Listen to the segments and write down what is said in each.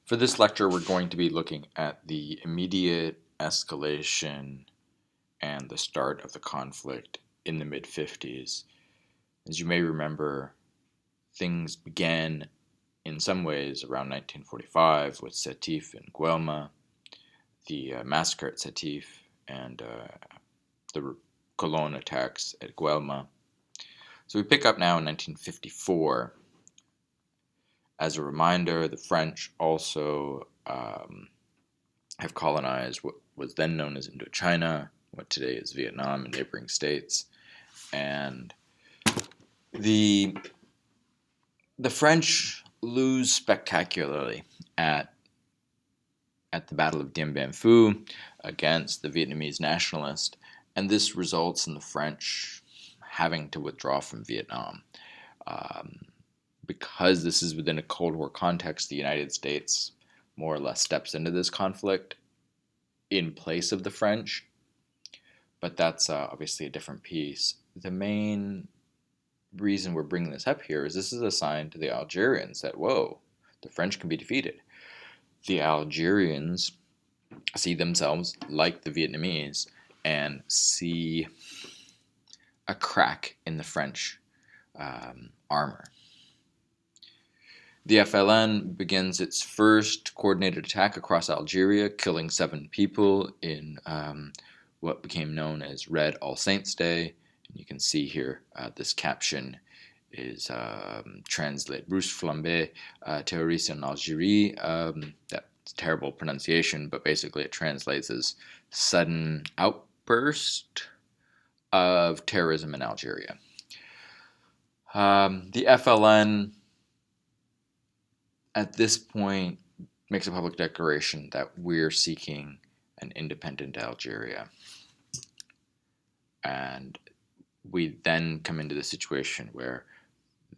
For this lecture, we're going to be looking at the immediate escalation and the start of the conflict in the mid-50s. As you may remember, things began in some ways around 1945 with Sétif and Guelma, the massacre at Sétif, and the Cologne attacks at Guelma. So we pick up now in 1954. As a reminder, the French also have colonized what was then known as Indochina, what today is Vietnam and neighboring states. And the French lose spectacularly at the Battle of Dien Bien Phu against the Vietnamese nationalists, and this results in the French having to withdraw from Vietnam. Because this is within a Cold War context, the United States more or less steps into this conflict in place of the French, but that's obviously a different piece. The main reason we're bringing this up here is this is a sign to the Algerians that, whoa, the French can be defeated. The Algerians see themselves like the Vietnamese and see a crack in the French armor. The FLN begins its first coordinated attack across Algeria, killing 7 people in what became known as Red All Saints Day. And you can see here this caption is translate Russe Flambé terroriste en Algérie. That's terrible pronunciation, but basically it translates as sudden outburst of terrorism in Algeria. The FLN at this point makes a public declaration that we're seeking an independent Algeria. And we then come into the situation where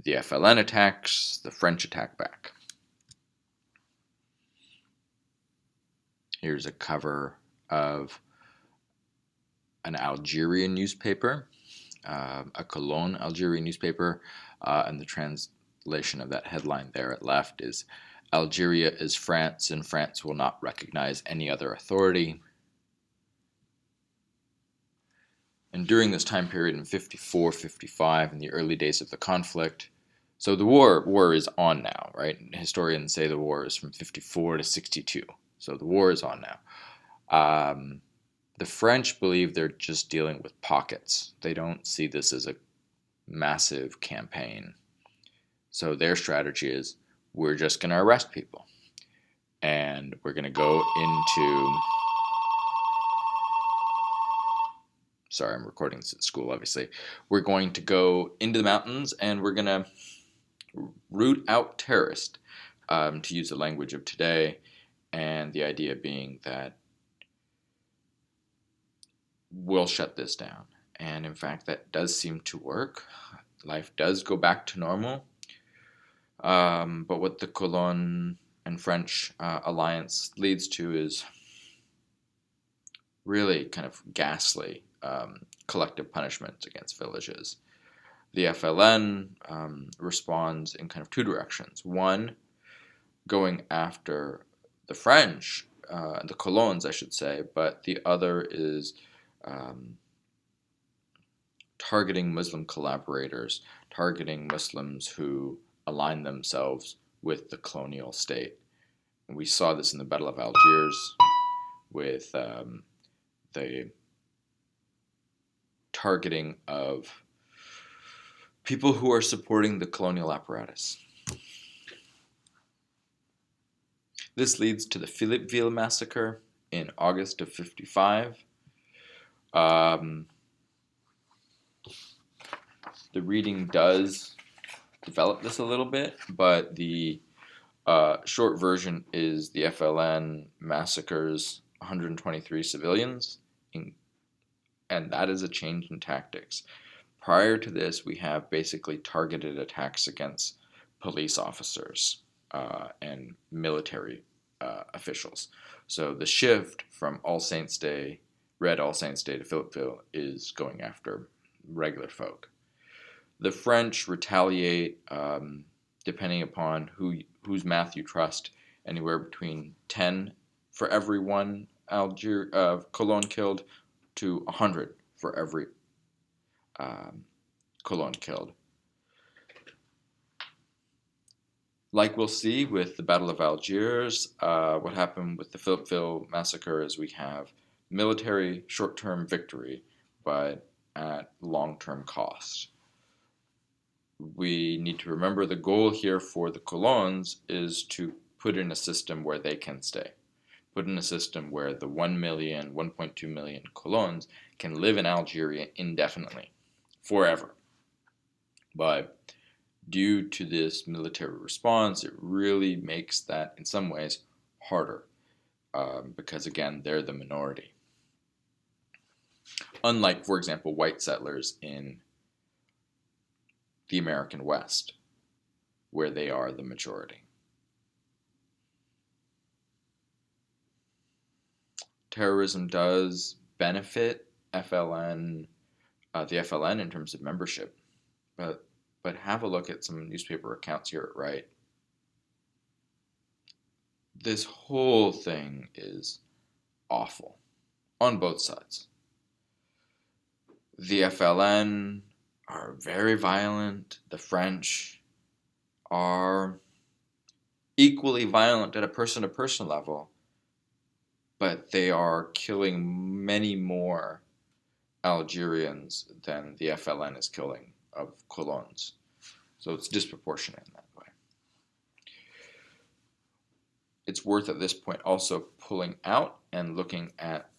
the FLN attacks, the French attack back. Here's a cover of an Algerian newspaper, a Cologne Algerian newspaper, and the translation of that headline there at left is Algeria is France and France will not recognize any other authority. And during this time period in 54, 55, in the early days of the conflict, so the war is on now, right? Historians say the war is from 54 to 62. So the war is on now. The French believe they're just dealing with pockets. They don't see this as a massive campaign. So their strategy is, we're just going to arrest people. And we're going to go into... Sorry, I'm recording this at school, obviously. We're going to go into the mountains and we're going to root out terrorists, to use the language of today. And the idea being that we'll shut this down. And in fact, that does seem to work. Life does go back to normal. But what the Cologne and French alliance leads to is really kind of ghastly collective punishment against villages. The FLN responds in kind of 2 directions. One, going after the French, the Colons, I should say, but the other is targeting Muslim collaborators, targeting Muslims who align themselves with the colonial state. And we saw this in the Battle of Algiers with the targeting of people who are supporting the colonial apparatus. This leads to the Philippeville massacre in August of 55. The reading does develop this a little bit, but the short version is the FLN massacres 123 civilians, and that is a change in tactics. Prior to this, we have basically targeted attacks against police officers and military officials. So the shift from All Saints Day, Red All Saints Day to Philippeville is going after regular folk. The French retaliate depending upon whose math you trust, anywhere between 10 for every one Cologne killed to 100 for every Cologne killed. Like we'll see with the Battle of Algiers, what happened with the Philippeville massacre is we have military short-term victory, but at long-term cost. We need to remember the goal here for the colons is to put in a system where they can stay. Put in a system where the 1 million, 1.2 million colons can live in Algeria indefinitely, forever. But due to this military response, it really makes that, in some ways, harder because, again, they're the minority. Unlike, for example, white settlers in the American West, where they are the majority. Terrorism does benefit FLN, the FLN in terms of membership, but have a look at some newspaper accounts here at Right. This whole thing is awful on both sides. The FLN are very violent. The French are equally violent at a person-to-person level, but they are killing many more Algerians than the FLN is killing of colons. So it's disproportionate in that way. It's worth at this point also pulling out and looking at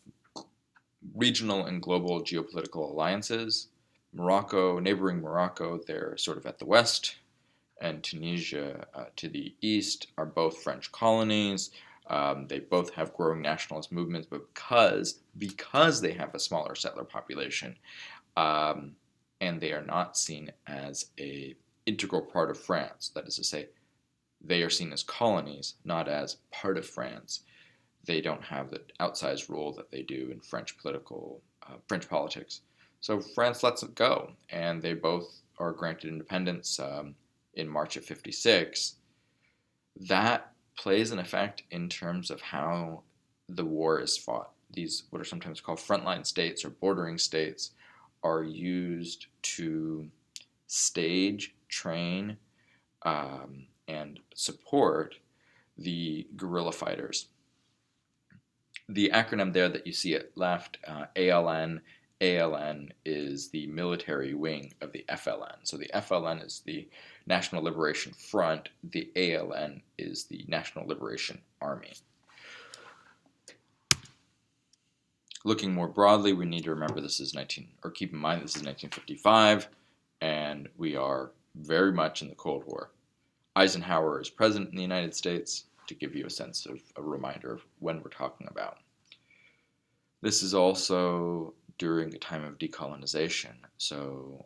regional and global geopolitical alliances. Morocco, neighboring Morocco, they're sort of at the west, and Tunisia to the east are both French colonies. They both have growing nationalist movements, but because they have a smaller settler population, and they are not seen as an integral part of France, that is to say, they are seen as colonies, not as part of France. They don't have the outsized role that they do in French politics. So France lets it go, and they both are granted independence in March of '56. That plays an effect in terms of how the war is fought. These, what are sometimes called frontline states or bordering states, are used to stage, train, and support the guerrilla fighters. The acronym there that you see at left, ALN is the military wing of the FLN. So the FLN is the National Liberation Front. The ALN is the National Liberation Army. Looking more broadly, we need to remember keep in mind this is 1955, and we are very much in the Cold War. Eisenhower is president in the United States, to give you a sense of a reminder of when we're talking about. This is also during a time of decolonization, so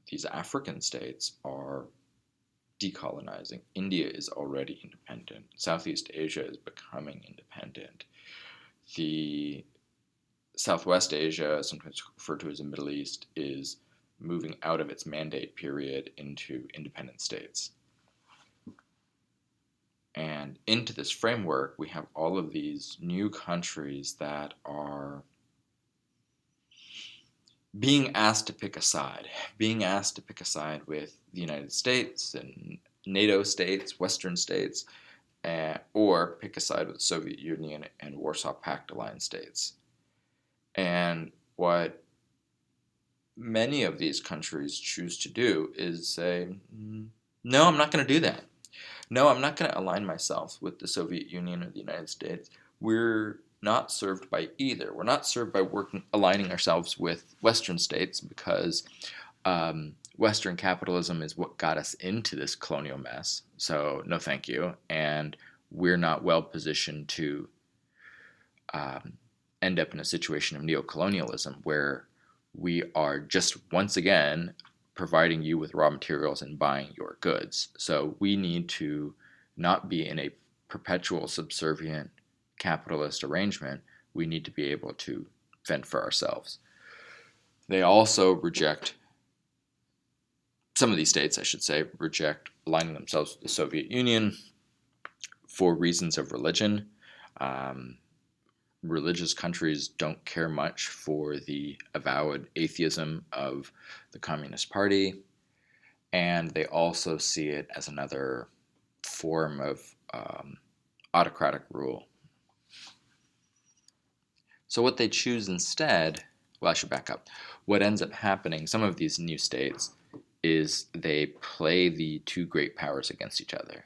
these African states are decolonizing. India is already independent. Southeast Asia is becoming independent. The Southwest Asia, sometimes referred to as the Middle East, is moving out of its mandate period into independent states. And into this framework, we have all of these new countries that are being asked to pick a side with the United States and NATO states, Western states, or pick a side with the Soviet Union and Warsaw Pact alliance states. And what many of these countries choose to do is say, no, I'm not going to do that. No, I'm not going to align myself with the Soviet Union or the United States. We're not served by either. We're not served by aligning ourselves with Western states because Western capitalism is what got us into this colonial mess. So no thank you. And we're not well positioned to end up in a situation of neocolonialism where we are just once again providing you with raw materials and buying your goods. So we need to not be in a perpetual subservient capitalist arrangement. We need to be able to fend for ourselves. They also reject, some of these states, I should say, reject aligning themselves with the Soviet Union for reasons of religion. Um, Religious countries don't care much for the avowed atheism of the Communist Party, and they also see it as another form of autocratic rule. So, what they choose instead, well, I should back up. What ends up happening, some of these new states, is they play the two great powers against each other.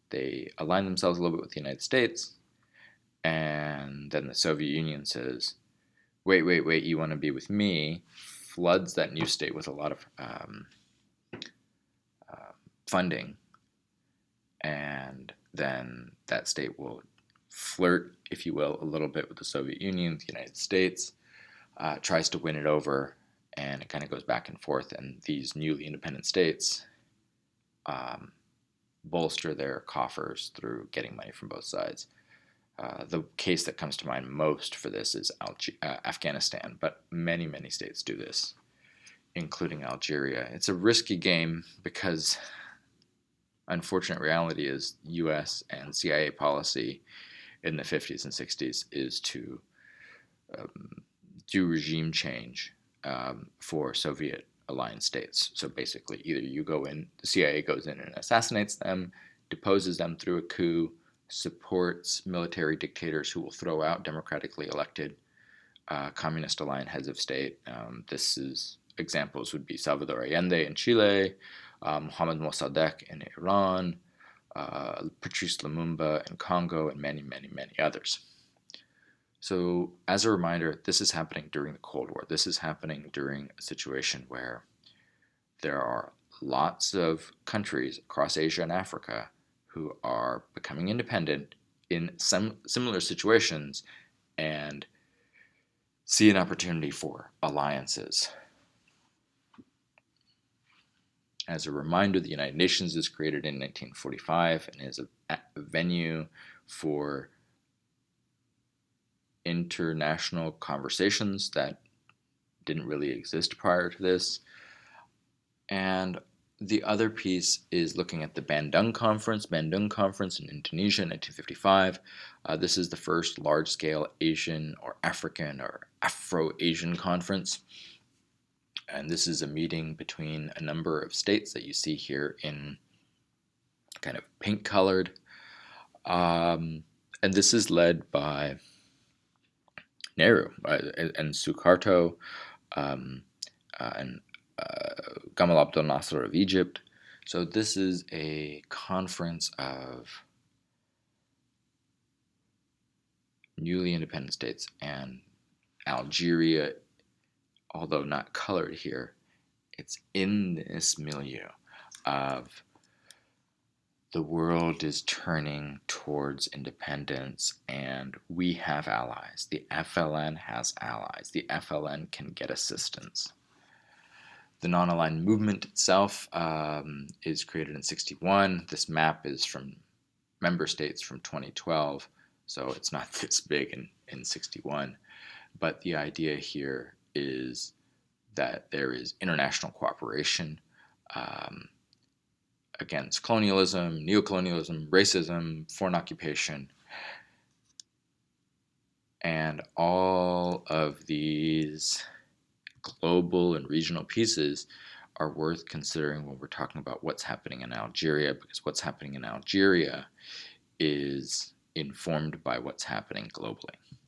They align themselves a little bit with the United States, and then the Soviet Union says, wait, you want to be with me, floods that new state with a lot of funding, and then that state will flirt, if you will, a little bit with the Soviet Union, the United States, tries to win it over, and it kind of goes back and forth, and these newly independent states um, bolster their coffers through getting money from both sides. The case that comes to mind most for this is Afghanistan, but many, many states do this, including Algeria. It's a risky game because unfortunate reality is US and CIA policy in the 50s and 60s is to do regime change for Soviet alliance states. So basically, either you go in, the CIA goes in and assassinates them, deposes them through a coup, supports military dictators who will throw out democratically elected communist aligned heads of state. This is examples would be Salvador Allende in Chile, Mohammad Mossadegh in Iran, Patrice Lumumba in Congo, and many, many, many others. So, as a reminder, this is happening during the Cold War. This is happening during a situation where there are lots of countries across Asia and Africa who are becoming independent in some similar situations and see an opportunity for alliances. As a reminder, the United Nations was created in 1945 and is a venue for international conversations that didn't really exist prior to this. And the other piece is looking at the Bandung Conference in Indonesia in 1955. This is the first large-scale Asian or African or Afro-Asian conference. And this is a meeting between a number of states that you see here in kind of pink-colored. And this is led by Nehru and Sukarno and Gamal Abdel Nasser of Egypt. So this is a conference of newly independent states, and Algeria, although not colored here, it's in this milieu of the world is turning towards independence, and we have allies. The FLN has allies. The FLN can get assistance. The non-aligned movement itself is created in 1961. This map is from member states from 2012, so it's not this big in 1961. But the idea here is that there is international cooperation against colonialism, neocolonialism, racism, foreign occupation, and all of these global and regional pieces are worth considering when we're talking about what's happening in Algeria, because what's happening in Algeria is informed by what's happening globally.